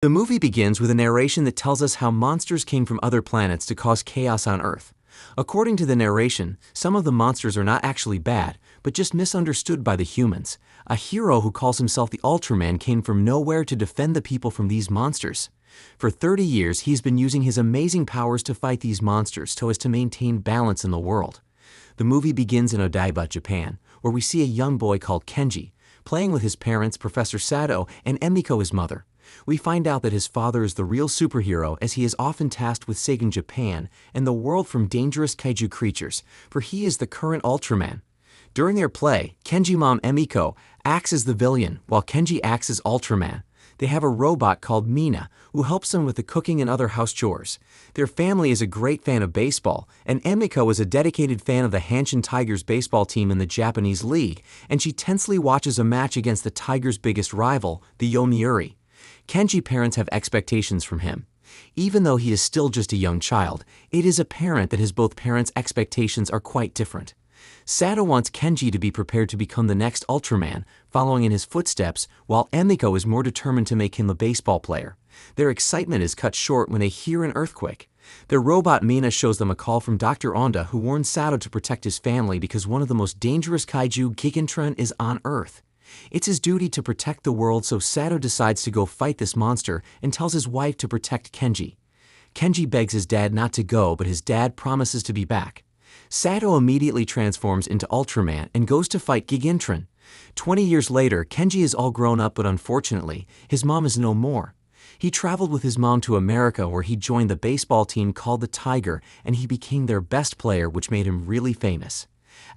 The movie begins with a narration that tells us how monsters came from other planets to cause chaos on Earth. According to the narration, some of the monsters are not actually bad, but just misunderstood by the humans. A hero who calls himself the Ultraman came from nowhere to defend the people from these monsters. For 30 years, he's been using his amazing powers to fight these monsters so as to maintain balance in the world. The movie begins in Odaiba, Japan, where we see a young boy called Kenji, playing with his parents, Professor Sato, and Emiko, his mother. We find out that his father is the real superhero, as he is often tasked with saving Japan and the world from dangerous kaiju creatures, for he is the current Ultraman. During their play, Kenji's mom Emiko acts as the villain, while Kenji acts as Ultraman. They have a robot called Mina, who helps them with the cooking and other house chores. Their family is a great fan of baseball, and Emiko is a dedicated fan of the Hanshin Tigers baseball team in the Japanese league, and she tensely watches a match against the Tigers' biggest rival, the Yomiuri. Kenji's parents have expectations from him. Even though he is still just a young child, it is apparent that his both parents' expectations are quite different. Sato wants Kenji to be prepared to become the next Ultraman, following in his footsteps, while Emiko is more determined to make him a baseball player. Their excitement is cut short when they hear an earthquake. Their robot Mina shows them a call from Dr. Onda, who warns Sato to protect his family because one of the most dangerous kaiju, Gigant-Drone, is on Earth. It's his duty to protect the world, so Sato decides to go fight this monster and tells his wife to protect Kenji. Kenji begs his dad not to go, but his dad promises to be back. Sato immediately transforms into Ultraman and goes to fight Gigan-Drone. 20 years later, Kenji is all grown up, but unfortunately, his mom is no more. He traveled with his mom to America, where he joined the baseball team called the Tiger, and he became their best player, which made him really famous.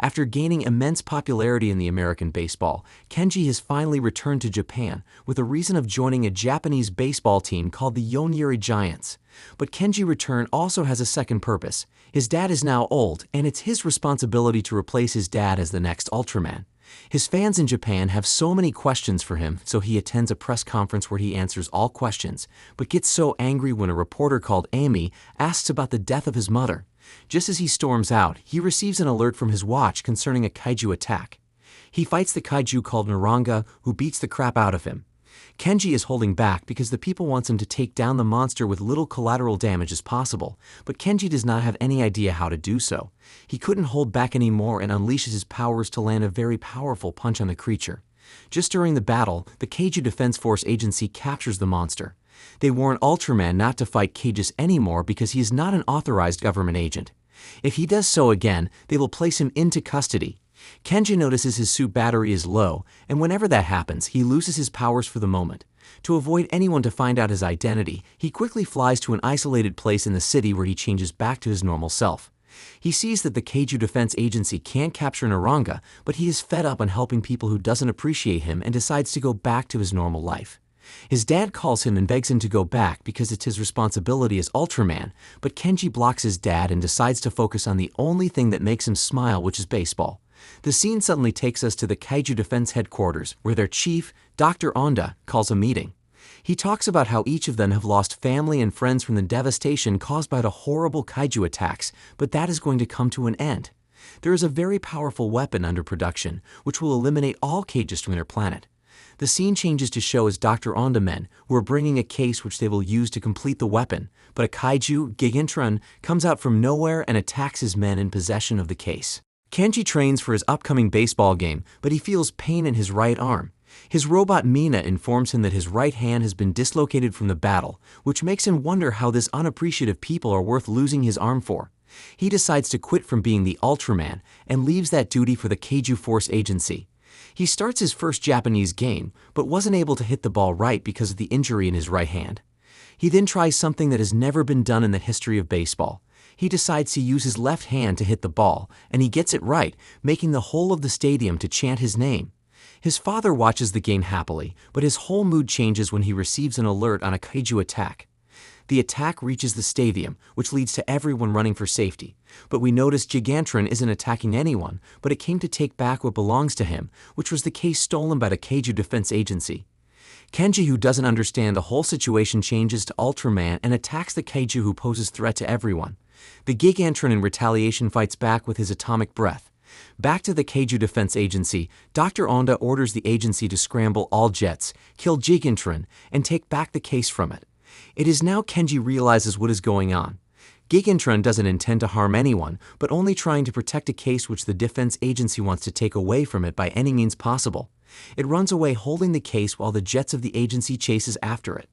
After gaining immense popularity in the American baseball, Kenji has finally returned to Japan with a reason of joining a Japanese baseball team called the Yomiuri Giants. But Kenji's return also has a second purpose. His dad is now old, and it's his responsibility to replace his dad as the next Ultraman. His fans in Japan have so many questions for him, so he attends a press conference where he answers all questions, but gets so angry when a reporter called Amy asks about the death of his mother. Just as he storms out, he receives an alert from his watch concerning a kaiju attack. He fights the kaiju called Nanga, who beats the crap out of him. Kenji is holding back because the people wants him to take down the monster with little collateral damage as possible, but Kenji does not have any idea how to do so. He couldn't hold back anymore and unleashes his powers to land a very powerful punch on the creature. Just during the battle, the Kaiju Defense Force agency captures the monster. They warn Ultraman not to fight Kaijus anymore because he is not an authorized government agent. If he does so again, they will place him into custody. Kenji notices his suit battery is low, and whenever that happens, he loses his powers for the moment. To avoid anyone to find out his identity, he quickly flies to an isolated place in the city where he changes back to his normal self. He sees that the Kaiju Defense Agency can't capture Nanga, but he is fed up on helping people who doesn't appreciate him and decides to go back to his normal life. His dad calls him and begs him to go back because it's his responsibility as Ultraman, but Kenji blocks his dad and decides to focus on the only thing that makes him smile, which is baseball. The scene suddenly takes us to the Kaiju Defense headquarters, where their chief, Dr. Onda, calls a meeting. He talks about how each of them have lost family and friends from the devastation caused by the horrible kaiju attacks, but that is going to come to an end. There is a very powerful weapon under production, which will eliminate all kaijus from their planet. The scene changes to show as Dr. Onda men, who are bringing a case which they will use to complete the weapon, but a kaiju, Gigan-Drone, comes out from nowhere and attacks his men in possession of the case. Kenji trains for his upcoming baseball game, but he feels pain in his right arm. His robot Mina informs him that his right hand has been dislocated from the battle, which makes him wonder how this unappreciative people are worth losing his arm for. He decides to quit from being the Ultraman and leaves that duty for the Kaiju Force Agency. He starts his first Japanese game, but wasn't able to hit the ball right because of the injury in his right hand. He then tries something that has never been done in the history of baseball. He decides to use his left hand to hit the ball, and he gets it right, making the whole of the stadium to chant his name. His father watches the game happily, but his whole mood changes when he receives an alert on a kaiju attack. The attack reaches the stadium, which leads to everyone running for safety. But we notice Gigantian isn't attacking anyone, but it came to take back what belongs to him, which was the case stolen by the Kaiju Defense Agency. Kenji, who doesn't understand the whole situation, changes to Ultraman and attacks the kaiju who poses threat to everyone. The Gigantian in retaliation fights back with his atomic breath. Back to the Kaiju Defense Agency, Dr. Onda orders the agency to scramble all jets, kill Gigan-Drone, and take back the case from it. It is now Kenji realizes what is going on. Gigan-Drone doesn't intend to harm anyone, but only trying to protect a case which the defense agency wants to take away from it by any means possible. It runs away holding the case while the jets of the agency chases after it.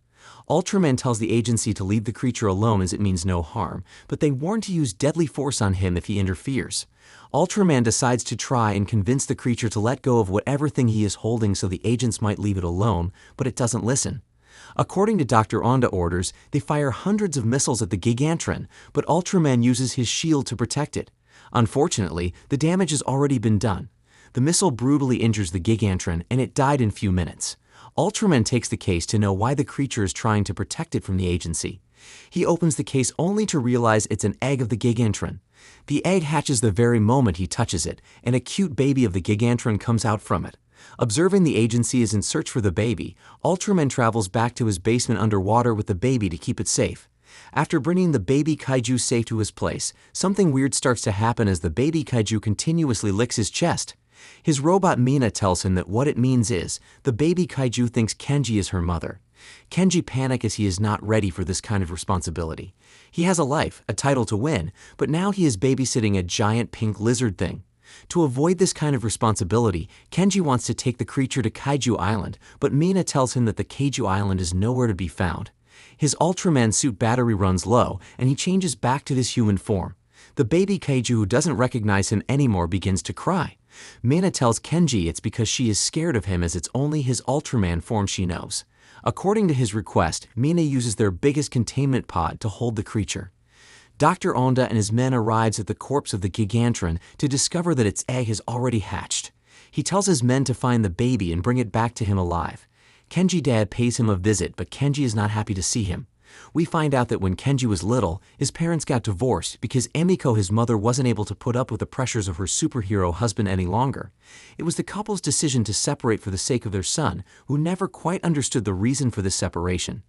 Ultraman tells the agency to leave the creature alone as it means no harm, but they warn to use deadly force on him if he interferes. Ultraman decides to try and convince the creature to let go of whatever thing he is holding so the agents might leave it alone, but it doesn't listen. According to Dr. Onda orders, they fire hundreds of missiles at the Gigan-Drone, but Ultraman uses his shield to protect it. Unfortunately, the damage has already been done. The missile brutally injures the Gigan-Drone, and it died in few minutes. Ultraman takes the case to know why the creature is trying to protect it from the agency. He opens the case only to realize it's an egg of the Gigan-Drone. The egg hatches the very moment he touches it, and a cute baby of the Gigan-Drone comes out from it. Observing the agency is in search for the baby, Ultraman travels back to his basement underwater with the baby to keep it safe. After bringing the baby Kaiju safe to his place, something weird starts to happen as the baby Kaiju continuously licks his chest. His robot Mina tells him that what it means is, the baby Kaiju thinks Kenji is her mother. Kenji panics as he is not ready for this kind of responsibility. He has a life, a title to win, but now he is babysitting a giant pink lizard thing. To avoid this kind of responsibility, Kenji wants to take the creature to Kaiju Island, but Mina tells him that the Kaiju Island is nowhere to be found. His Ultraman suit battery runs low, and he changes back to his human form. The baby Kaiju, who doesn't recognize him anymore, begins to cry. Mina tells Kenji it's because she is scared of him as it's only his Ultraman form she knows. According to his request, Mina uses their biggest containment pod to hold the creature. Dr. Onda and his men arrives at the corpse of the Gigan-Drone to discover that its egg has already hatched. He tells his men to find the baby and bring it back to him alive. Kenji dad pays him a visit, but Kenji is not happy to see him. We find out that when Kenji was little, his parents got divorced because Emiko, his mother, wasn't able to put up with the pressures of her superhero husband any longer. It was the couple's decision to separate for the sake of their son, who never quite understood the reason for this separation.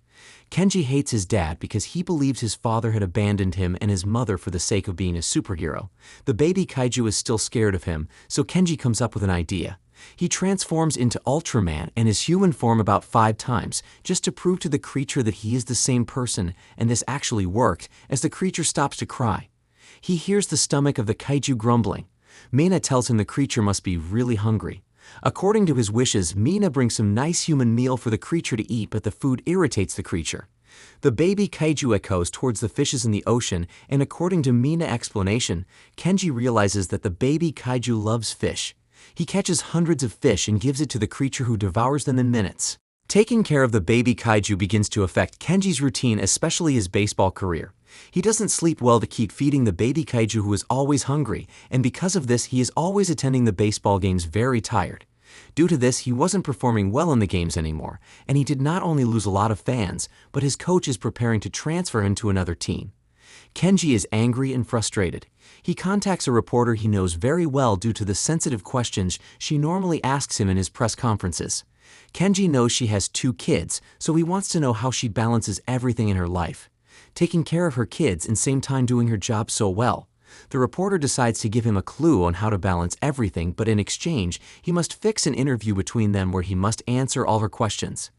Kenji hates his dad because he believes his father had abandoned him and his mother for the sake of being a superhero. The baby Kaiju is still scared of him, so Kenji comes up with an idea. He transforms into Ultraman and his human form about 5 times, just to prove to the creature that he is the same person, and this actually worked, as the creature stops to cry. He hears the stomach of the Kaiju grumbling. Mina tells him the creature must be really hungry. According to his wishes, Mina brings some nice human meal for the creature to eat, but the food irritates the creature. The baby Kaiju echoes towards the fishes in the ocean, and according to Mina's explanation, Kenji realizes that the baby Kaiju loves fish. He catches hundreds of fish and gives it to the creature, who devours them in minutes. Taking care of the baby Kaiju begins to affect Kenji's routine, especially his baseball career. He doesn't sleep well to keep feeding the baby Kaiju, who is always hungry, and because of this he is always attending the baseball games very tired. Due to this, he wasn't performing well in the games anymore, and he did not only lose a lot of fans, but his coach is preparing to transfer him to another team. Kenji is angry and frustrated. He contacts a reporter he knows very well due to the sensitive questions she normally asks him in his press conferences. Kenji knows she has 2 kids, so he wants to know how she balances everything in her life, taking care of her kids and same time doing her job so well. The reporter decides to give him a clue on how to balance everything, but in exchange, he must fix an interview between them where he must answer all her questions.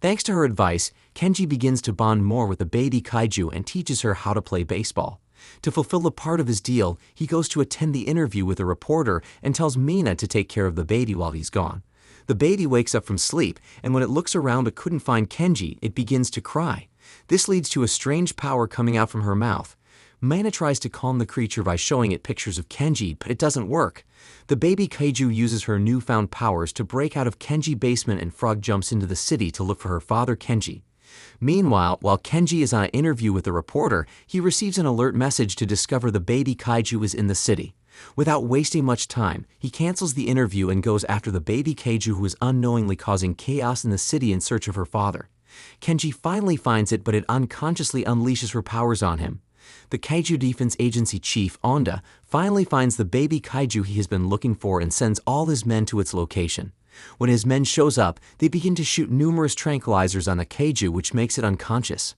Thanks to her advice, Kenji begins to bond more with the baby Kaiju and teaches her how to play baseball. To fulfill a part of his deal, he goes to attend the interview with a reporter and tells Mina to take care of the baby while he's gone. The baby wakes up from sleep, and when it looks around but couldn't find Kenji, it begins to cry. This leads to a strange power coming out from her mouth. Mina tries to calm the creature by showing it pictures of Kenji, but it doesn't work. The baby Kaiju uses her newfound powers to break out of Kenji's basement, and Frog jumps into the city to look for her father Kenji. Meanwhile, while Kenji is on an interview with a reporter, he receives an alert message to discover the baby Kaiju is in the city. Without wasting much time, he cancels the interview and goes after the baby Kaiju, who is unknowingly causing chaos in the city in search of her father. Kenji finally finds it, but it unconsciously unleashes her powers on him. The Kaiju Defense Agency chief, Onda, finally finds the baby Kaiju he has been looking for and sends all his men to its location. When his men shows up, they begin to shoot numerous tranquilizers on the Kaiju, which makes it unconscious.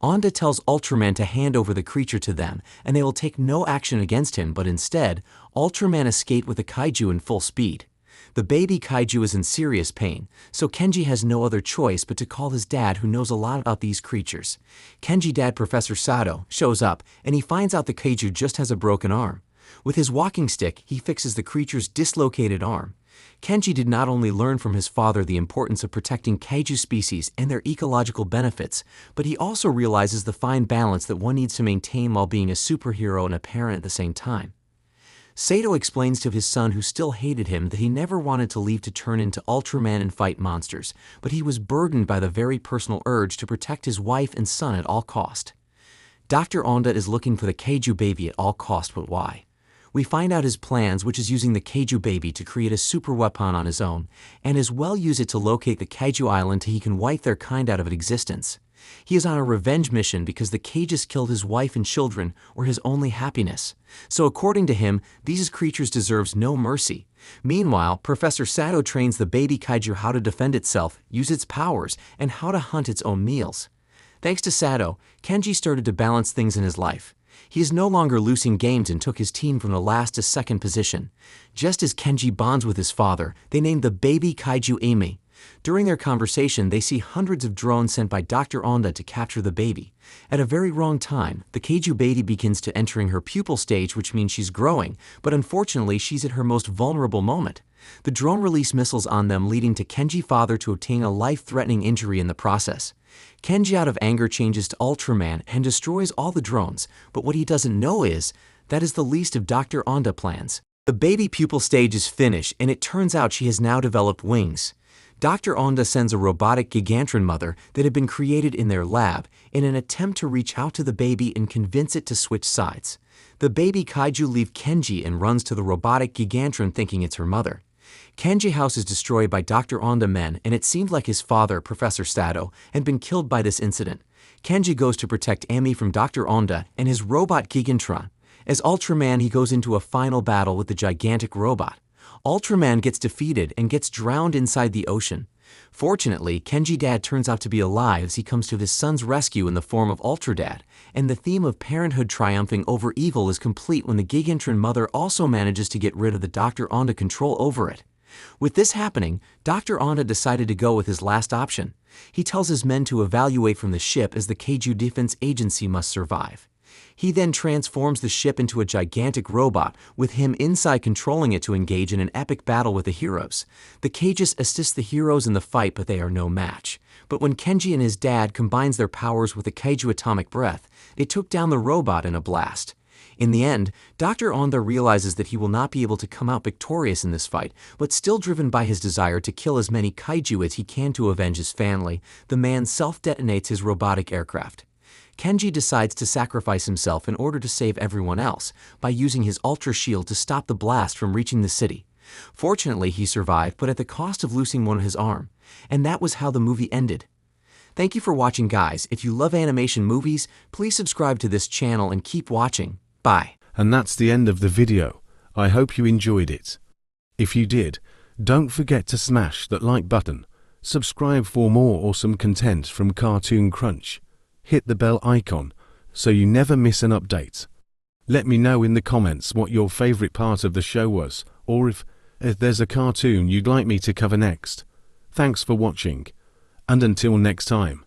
Onda tells Ultraman to hand over the creature to them, and they will take no action against him, but instead, Ultraman escapes with the kaiju in full speed. The baby kaiju is in serious pain, so Kenji has no other choice but to call his dad, who knows a lot about these creatures. Kenji dad, Professor Sato, shows up, and he finds out the kaiju just has a broken arm. With his walking stick, he fixes the creature's dislocated arm. Kenji did not only learn from his father the importance of protecting kaiju species and their ecological benefits, but he also realizes the fine balance that one needs to maintain while being a superhero and a parent at the same time. Sato explains to his son, who still hated him, that he never wanted to leave to turn into Ultraman and fight monsters, but he was burdened by the very personal urge to protect his wife and son at all cost. Dr. Onda is looking for the kaiju baby at all cost, but why? We find out his plans, which is using the kaiju baby to create a super weapon on his own, and as well use it to locate the kaiju island till he can wipe their kind out of existence. He is on a revenge mission because the cages killed his wife and children, or his only happiness. So according to him, these creatures deserves no mercy. Meanwhile, Professor Sato trains the baby kaiju how to defend itself, use its powers, and how to hunt its own meals. Thanks to Sato, Kenji started to balance things in his life. He is no longer losing games and took his team from the last to second position. Just as Kenji bonds with his father, they named the baby kaiju Amy. During their conversation, they see hundreds of drones sent by Dr. Onda to capture the baby. At a very wrong time, the kaiju baby begins to entering her pupal stage, which means she's growing, but unfortunately she's at her most vulnerable moment. The drone release missiles on them, leading to Kenji's father to obtain a life-threatening injury in the process. Kenji, out of anger, changes to Ultraman and destroys all the drones, but what he doesn't know is, that is the least of Dr. Onda's plans. The baby pupal stage is finished, and it turns out she has now developed wings. Dr. Onda sends a robotic Gigan-Drone Mother that had been created in their lab in an attempt to reach out to the baby and convince it to switch sides. The baby kaiju leaves Kenji and runs to the robotic Gigan-Drone, thinking it's her mother. Kenji's house is destroyed by Dr. Onda men, and it seemed like his father, Professor Sato, had been killed by this incident. Kenji goes to protect Amy from Dr. Onda and his robot Gigantron. As Ultraman, he goes into a final battle with the gigantic robot. Ultraman gets defeated and gets drowned inside the ocean. Fortunately, Kenji dad turns out to be alive as he comes to his son's rescue in the form of Ultra Dad, and the theme of parenthood triumphing over evil is complete when the Gigan-Drone Mother also manages to get rid of the Dr. Onda control over it. With this happening, Dr. Onda decided to go with his last option. He tells his men to evacuate from the ship as the Kaiju Defense Agency must survive. He then transforms the ship into a gigantic robot, with him inside controlling it to engage in an epic battle with the heroes. The cages assist the heroes in the fight, but they are no match. But when Kenji and his dad combines their powers with the Kaiju atomic breath, it took down the robot in a blast. In the end, Dr. Onda realizes that he will not be able to come out victorious in this fight, but still driven by his desire to kill as many kaiju as he can to avenge his family, the man self-detonates his robotic aircraft. Kenji decides to sacrifice himself in order to save everyone else by using his Ultra Shield to stop the blast from reaching the city. Fortunately, he survived, but at the cost of losing one of his arm. And that was how the movie ended. Thank you for watching, guys. If you love animation movies, please subscribe to this channel and keep watching. Bye. And that's the end of the video. I hope you enjoyed it. If you did, don't forget to smash that like button, subscribe for more awesome content from Cartoon Crunch. Hit the bell icon so you never miss an update. Let me know in the comments what your favorite part of the show was, or if there's a cartoon you'd like me to cover next. Thanks for watching, and until next time.